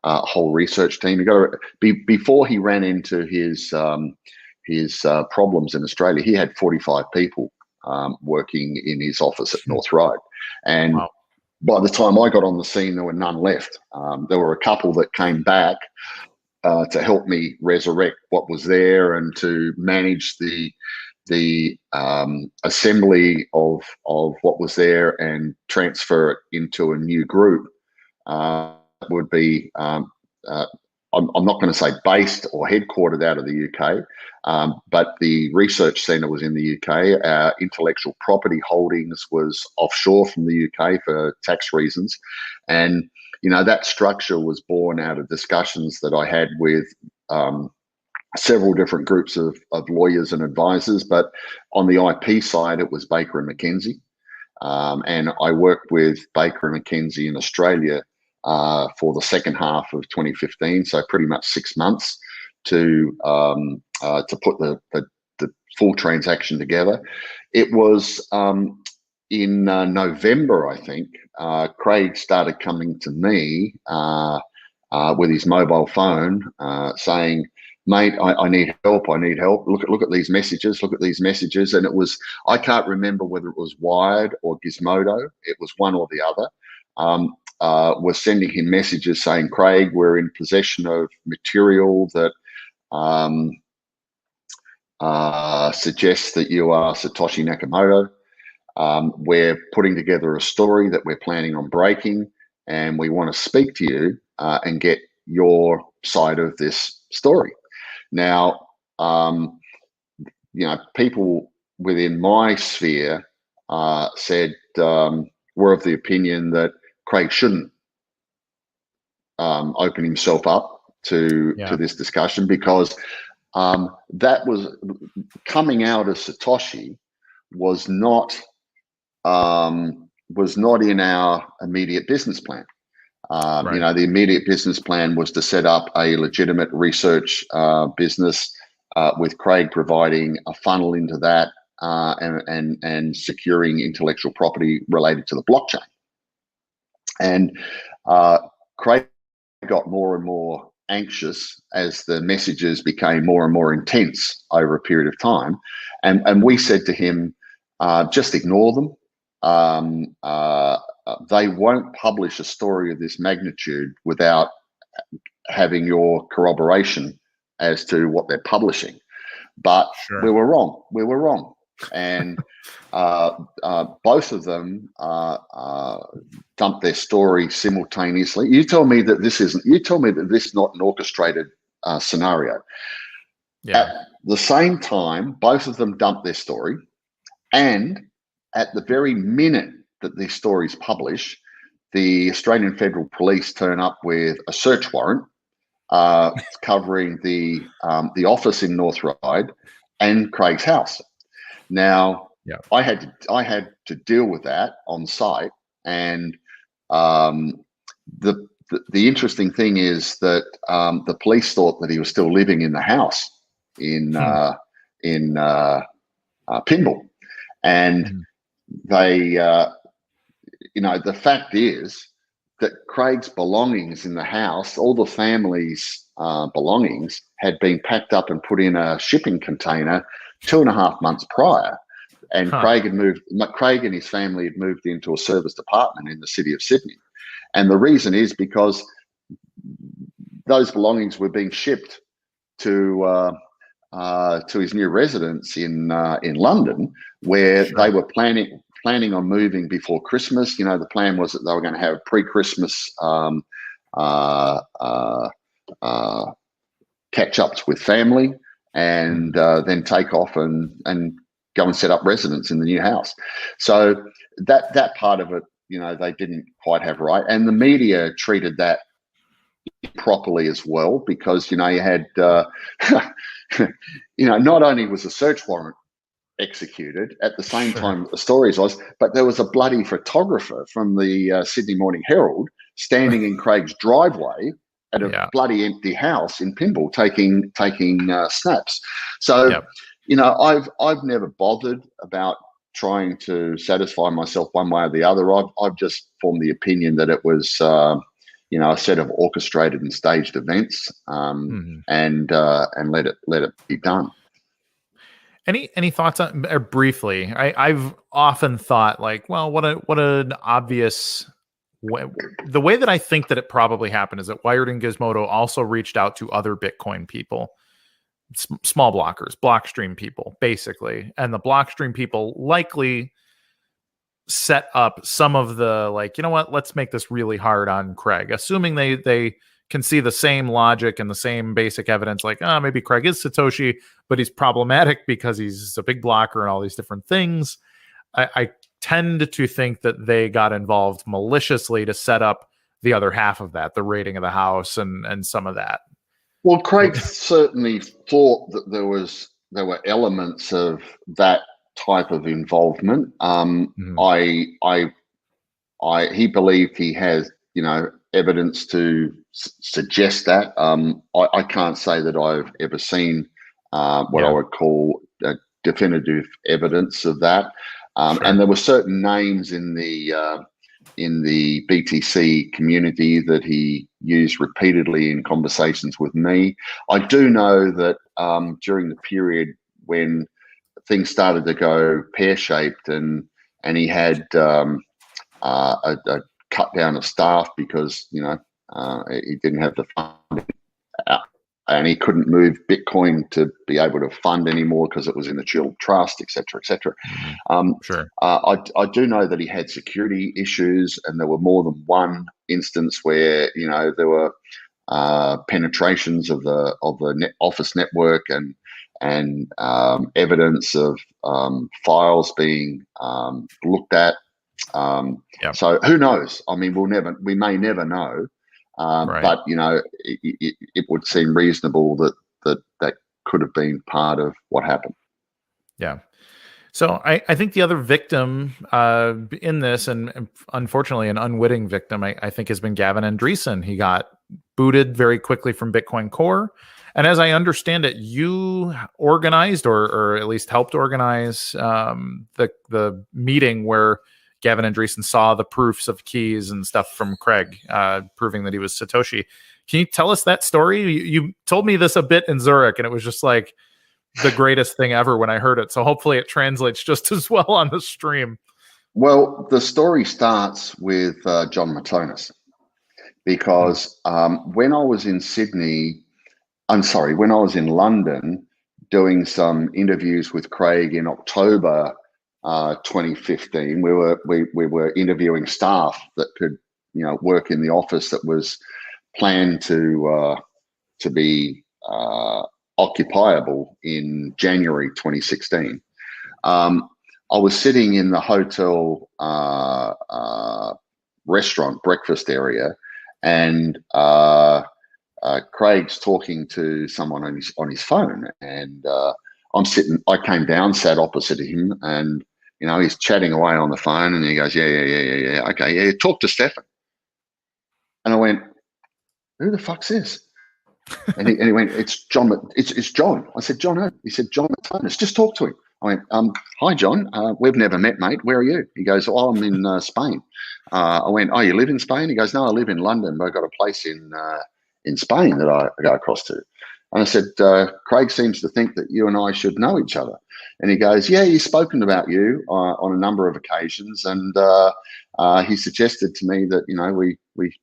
whole research team. Before he ran into his problems in Australia, he had 45 people working in his office at North Wright. And wow. By the time I got on the scene, there were none left. There were a couple that came back to help me resurrect what was there and to manage the assembly of what was there and transfer it into a new group. Would be I'm not going to say based or headquartered out of the UK, but the research centre was in the UK. Our intellectual property holdings was offshore from the UK for tax reasons, and that structure was born out of discussions that I had with several different groups of lawyers and advisors. But on the IP side, it was Baker and McKenzie, and I worked with Baker and McKenzie in Australia for the second half of 2015, so pretty much 6 months to put the full transaction together. It was in November, I think. Craig started coming to me with his mobile phone, saying, "Mate, I need help. I need help. Look at these messages. Look at these messages." And it was, I can't remember whether it was Wired or Gizmodo. It was one or the other. Was sending him messages saying, "Craig, we're in possession of material that suggests that you are Satoshi Nakamoto. We're putting together a story that we're planning on breaking, and we want to speak to you and get your side of this story." Now, people within my sphere said, were of the opinion that Craig shouldn't open himself up to this discussion, because that was coming out of Satoshi was not in our immediate business plan. Right. The immediate business plan was to set up a legitimate research business with Craig providing a funnel into that and securing intellectual property related to the blockchain. And Craig got more and more anxious as the messages became more and more intense over a period of time. And we said to him, just ignore them. They won't publish a story of this magnitude without having your corroboration as to what they're publishing. But sure. We were wrong. And both of them dumped their story simultaneously. You tell me that this is not an orchestrated scenario. Yeah. At the same time, both of them dumped their story, and at the very minute that these stories publish, the Australian Federal Police turn up with a search warrant covering the office in North Ryde and Craig's house. Now, yeah. I had to deal with that on site, and the interesting thing is that the police thought that he was still living in the house in Pymble, and they, the fact is that Craig's belongings in the house, all the family's belongings, had been packed up and put in a shipping container 2.5 months prior. And Craig and his family had moved into a service department in the city of Sydney. And the reason is because those belongings were being shipped to his new residence in London, where they were planning on moving before Christmas. The plan was that they were going to have pre-Christmas catch-ups with family, and then take off and go and set up residence in the new house. So that part of it, they didn't quite have right. And the media treated that properly as well, because, you had, not only was a search warrant executed at the same time the stories was, but there was a bloody photographer from the Sydney Morning Herald standing in Craig's driveway at a bloody empty house in Pymble taking snaps. So, I've never bothered about trying to satisfy myself one way or the other. I've just formed the opinion that it was, a set of orchestrated and staged events, and let it be done. Any thoughts on, or briefly? I've often thought like, well, what an obvious way. The way that I think that it probably happened is that Wired and Gizmodo also reached out to other Bitcoin people, small blockers, Blockstream people, basically, and the Blockstream people likely set up some of the, like, you know what, let's make this really hard on Craig, assuming they can see the same logic and the same basic evidence, like, maybe Craig is Satoshi, but he's problematic because he's a big blocker and all these different things. I tend to think that they got involved maliciously to set up the other half of that, the raiding of the house and some of that. Well, Craig certainly thought that there were elements of that type of involvement. He believed he has, evidence to suggest that. I can't say that I've ever seen what I would call definitive evidence of that. And there were certain names in the BTC community that he used repeatedly in conversations with me. I do know that during the period when things started to go pear-shaped and he had a cut down of staff because he didn't have the funding and he couldn't move Bitcoin to be able to fund anymore because it was in the Shield Trust, et cetera, et cetera. I do know that he had security issues, and there were more than one instance where there were penetrations of the office network and evidence of files being looked at. So who knows? I mean, we may never know. But it would seem reasonable that could have been part of what happened. Yeah. So I think the other victim in this, and unfortunately an unwitting victim, I think has been Gavin Andresen. He got booted very quickly from Bitcoin Core. And as I understand it, you organized or at least helped organize the meeting where Gavin Andresen saw the proofs of keys and stuff from Craig, proving that he was Satoshi. Can you tell us that story? You told me this a bit in Zurich, and it was just like the greatest thing ever when I heard it. So hopefully it translates just as well on the stream. Well, the story starts with John Matonis, because when I was in London doing some interviews with Craig in October 2015, we were interviewing staff that could work in the office that was planned to be occupiable in January 2016. I was sitting in the hotel restaurant breakfast area, and Craig's talking to someone on his phone, and I came down, sat opposite him, and he's chatting away on the phone, and he goes, yeah, okay, yeah, talk to Stefan. And I went, who the fuck's this? And he went, it's John. It's John. I said, John who? He said, John Matonis. Just talk to him. I went, hi, John. We've never met, mate. Where are you? He goes, oh, I'm in Spain. I went, oh, you live in Spain? He goes, no, I live in London, but I've got a place in Spain that I go across to. And I said, Craig seems to think that you and I should know each other. And he goes, yeah, he's spoken about you on a number of occasions, and he suggested to me that we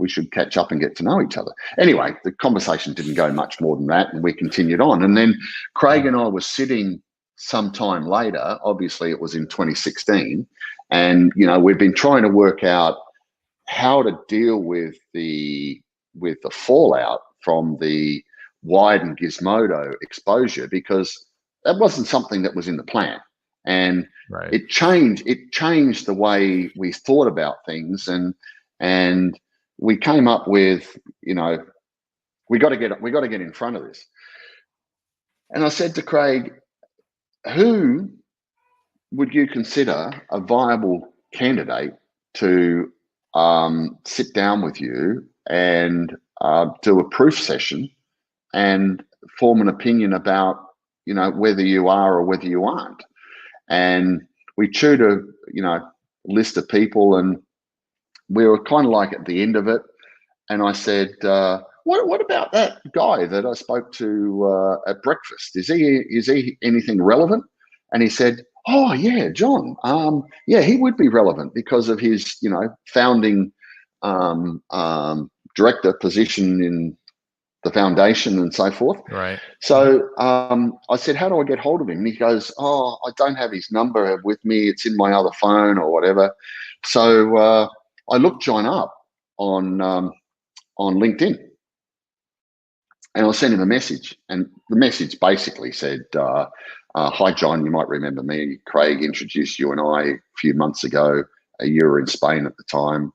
should catch up and get to know each other. Anyway, the conversation didn't go much more than that, and we continued on. And then Craig and I were sitting sometime later. Obviously, it was in 2016, and we've been trying to work out how to deal with the fallout from the Wright and Gizmodo exposure, because that wasn't something that was in the plan, and it changed the way we thought about things, and we came up with we got to get in front of this. And I said to Craig, who would you consider a viable candidate to sit down with you and do a proof session and form an opinion about whether you are or whether you aren't? And we chewed a list of people, and we were kind of like at the end of it. And I said, what about that guy that I spoke to at breakfast? Is he anything relevant? And he said, oh yeah, John. Yeah, he would be relevant because of his, founding director position in the foundation and so forth. Right. So I said, how do I get hold of him? And he goes, oh, I don't have his number with me. It's in my other phone or whatever. So I looked John up on LinkedIn, and I sent him a message. And the message basically said, hi, John, you might remember me. Craig introduced you and I a few months ago. You were in Spain at the time.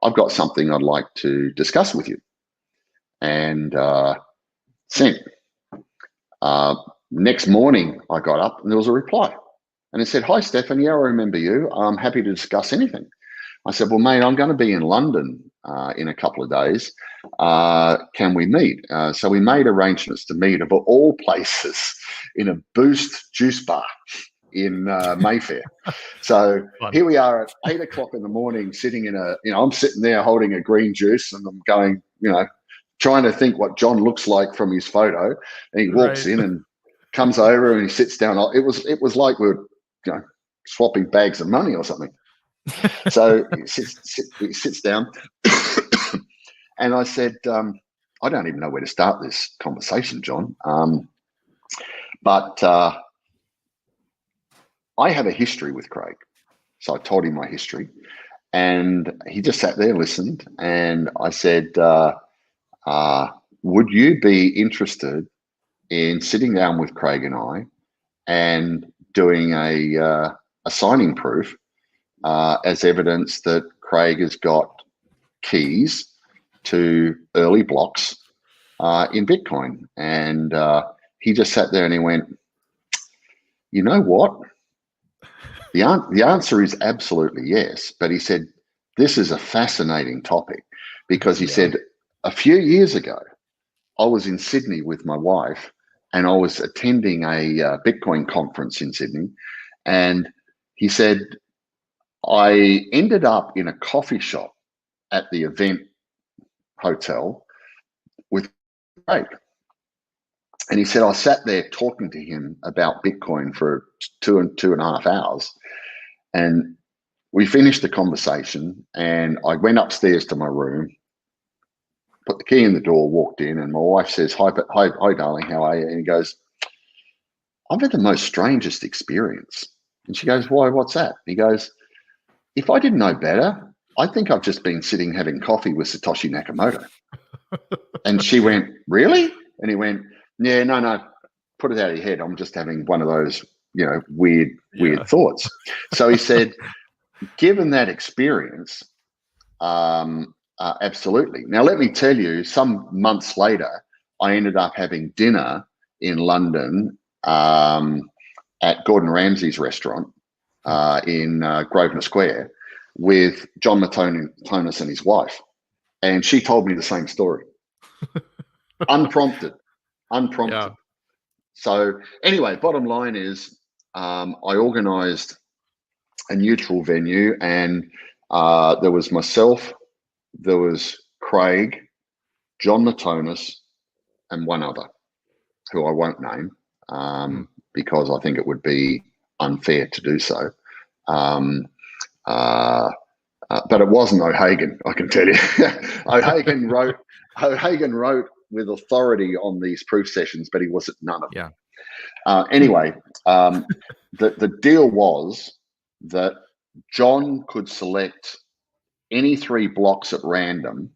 I've got something I'd like to discuss with you. And sent. Next morning, I got up and there was a reply. And it said, hi, Stefan. Yeah, I remember you. I'm happy to discuss anything. I said, well, mate, I'm going to be in London in a couple of days. Can we meet? So we made arrangements to meet, of all places, in a Boost juice bar in Mayfair. So here we are at 8 o'clock in the morning, sitting in I'm sitting there holding a green juice, and I'm going, trying to think what John looks like from his photo. And he walks in and comes over and he sits down. It was like we were swapping bags of money or something. So he sits down and I said, I don't even know where to start this conversation, John. But I have a history with Craig. So I told him my history, and he just sat there and listened. And I said, would you be interested in sitting down with Craig and I and doing a signing proof as evidence that Craig has got keys to early blocks in Bitcoin? And he just sat there and he went, you know what? The answer is absolutely yes. But he said, this is a fascinating topic, because he said, a few years ago, I was in Sydney with my wife, and I was attending a Bitcoin conference in Sydney. And he said, I ended up in a coffee shop at the event hotel with Craig. And he said, I sat there talking to him about Bitcoin for two and a half hours. And we finished the conversation, and I went upstairs to my room, put the key in the door, walked in, and my wife says, hi, darling, how are you? And he goes, I've had the most strangest experience. And she goes, why, what's that? And he goes, if I didn't know better, I think I've just been sitting having coffee with Satoshi Nakamoto. And she went, really? And he went, yeah, no, put it out of your head. I'm just having one of those, weird thoughts. So he said, given that experience, absolutely. Now, let me tell you, some months later, I ended up having dinner in London at Gordon Ramsay's restaurant in Grosvenor Square with John Matonis and his wife. And she told me the same story. Unprompted. Yeah. So anyway, bottom line is I organised a neutral venue, and there was myself, there was Craig, John Matonis, and one other who I won't name because I think it would be unfair to do so. But it wasn't O'Hagan, I can tell you. O'Hagan wrote with authority on these proof sessions, but he was at none of them. Anyway, the deal was that John could select any 3 blocks at random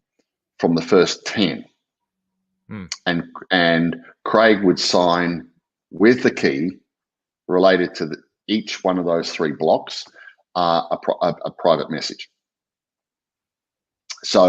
from the first 10. And Craig would sign with the key related to each one of those 3 blocks a private message. So